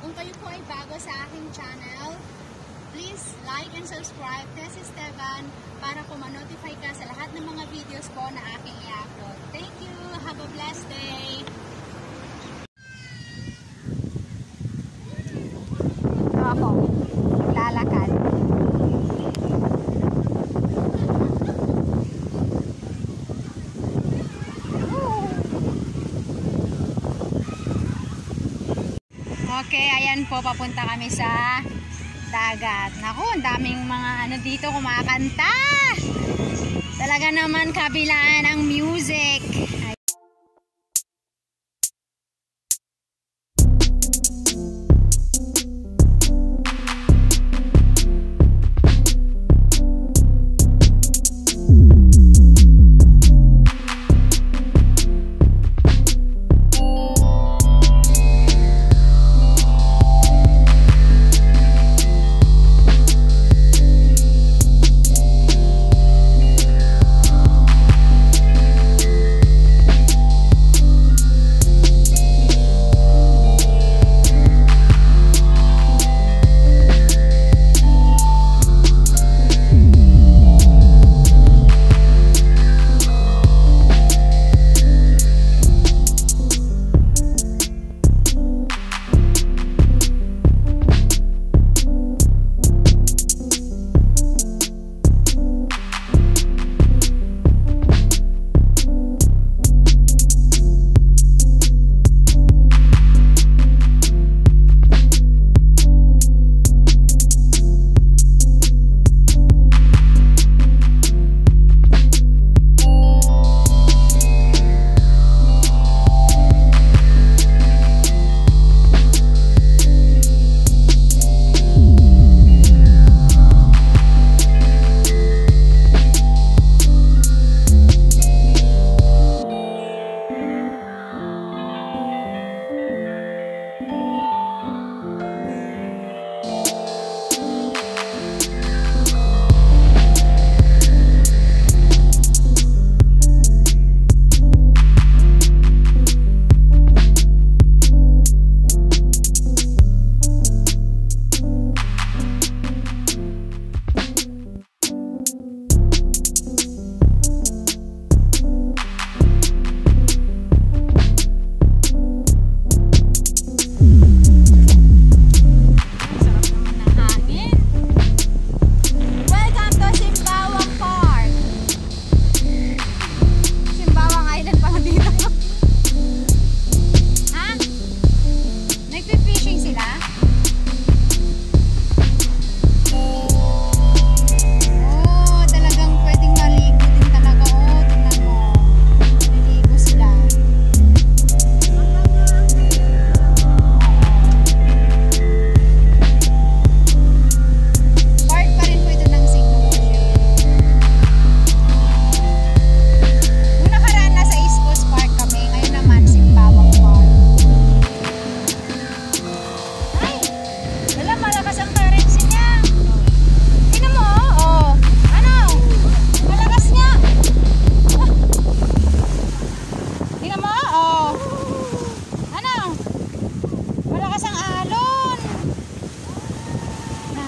Kung kayo po ay bago sa aking channel, please like and subscribe Tess Esteban para po ma-notify ka sa lahat ng mga videos po na aking i-upload. Thank you! Have a blessed day! Ito ako, lalakad. Okay, ayan po, papunta kami sa dagat. Naku, ang daming mga ano dito kumakanta. Talaga naman kabilaan ang music.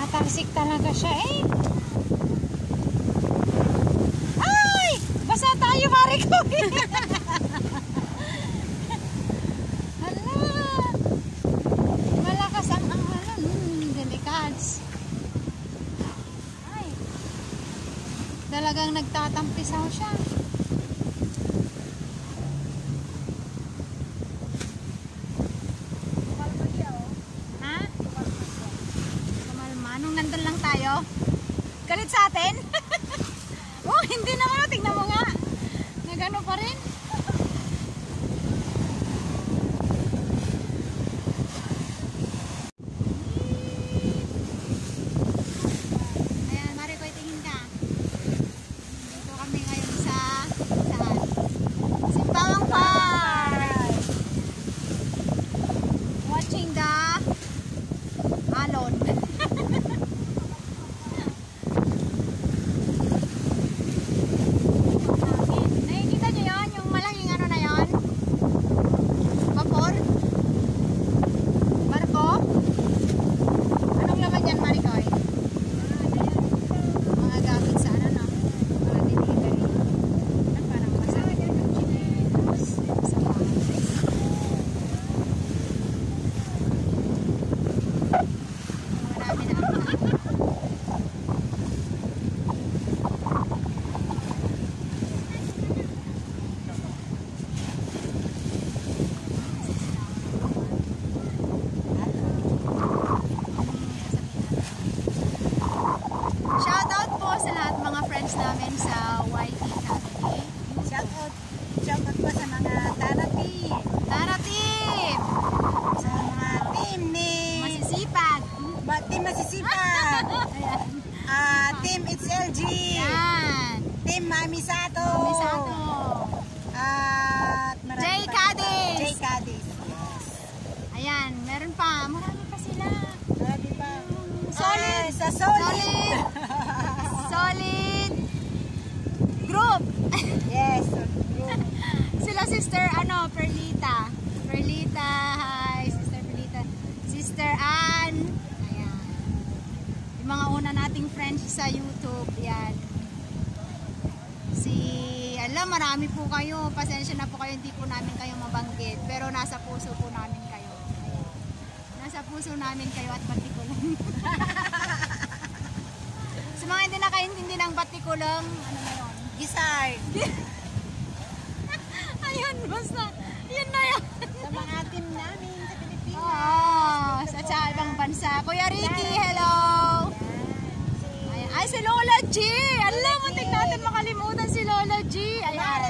Tarsik talaga siya eh. Ay! Basa tayo, pare ko. Hala. Malakas ang alon. Delikats. Ay. Talagang nagtatampisaw siya. Nung nandun lang tayo, galit sa atin. Oh, hindi naman, tingnan mo nga, nagano pa rin. Ayan, mari ko itingin ka. Dito kami ngayon sa Simbawang Park, watching the alon. Nakikita nyo yun, yung Ayan, meron pa. Marami pa sila. Marami pa. Solid. Ay, sa solid. Solid group. Yes, solid group. Sila sister, Perlita. Perlita, hi. Sister Perlita. Sister Ann. Ayan. Yung mga una nating friends sa YouTube. Yan. Marami po kayo. Pasensya na po kayo, hindi po namin kayo mabanggit. Pero nasa puso po namin kayo. Ayan. Nasa puso namin kayo at batikulang. Sa mga hindi nakaintindi ng batikulang, ano na yun? Gisay. Ayun, basta. Yun na yun. Sa mga team namin sa Pilipinas. Sa ibang bansa. Kuya Ricky, hello! Ayan. Ay, si Lola G! Alam mo, natin makalimutan si Lola G. Ayan.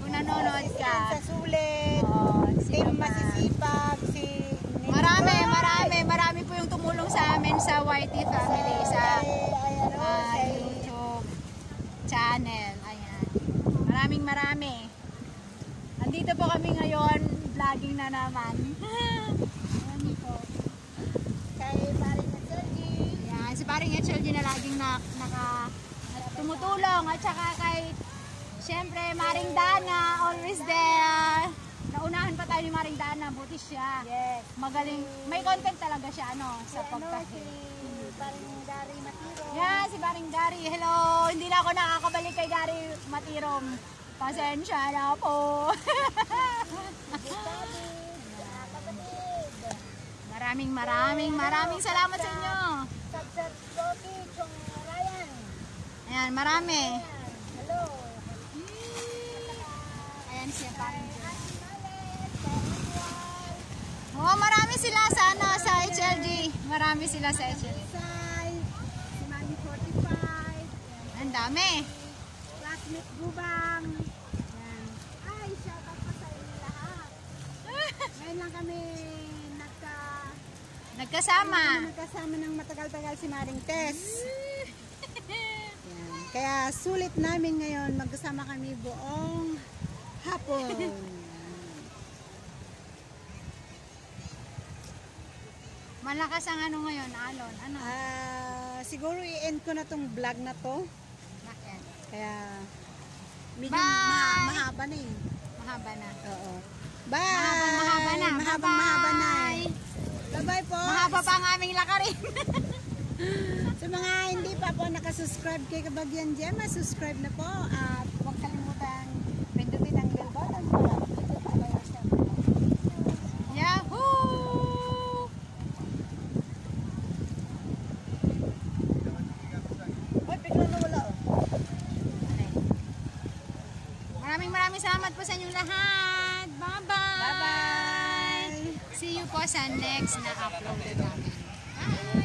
Kung nanonood ka. Sa sulit. Team masisipag. Marami po yung tumulong sa amin sa YT Family. Sa YouTube channel. Ayan. Marami. Andito po kami ngayon. Vlogging na naman. Ayan po. Kay Paring HLG. Ayan. Si Paring HLG na laging tumutulong. At saka kay syempre Maring Dana. Always there. Naunahan pa tayo ni Maring Dana. Buti siya. Yes. Magaling. May content talaga siya sa pagkahe. Si Paring Gary Matiro. Yan, si Paring Gary. Hello. Hindi na ako nakakabalik kay Gary Matirom. Pasensya na po. Maraming salamat sa inyo. Ayan, marami. Hello. Ayan siya, Paring Gary. Oh, marami sila sa HLG. Marami sila sa HLG. Si Mami 45. Ang dami. Classmate Gubang. Yan. Ay, shout out pa sa inyo lahat. Ngayon lang kami nagkasama ng matagal-tagal si Maring Tess. Yan. Kaya sulit namin ngayon magkasama kami buong hapon. Malakas ang ngayon, Alon. Ano? Siguro i-end ko na tong vlog na to. Bakit? Kaya medyo mahaba na eh. Mahaba na. Oo. Bye! Mahaba na. Mahaba na. Bye-bye po. Mahaba pa ang aming lakarin. Sa mga hindi pa po nakasubscribe kay Kabagyan Gemma, subscribe na po. At huwag kalimutan pindutin ang bell button para makita pa kayo sa Yahoo! Ay, bigla na wala oh. Maraming salamat po sa inyong lahat. Bye-bye! Bye-bye! See you po sa next na upload namin. Bye!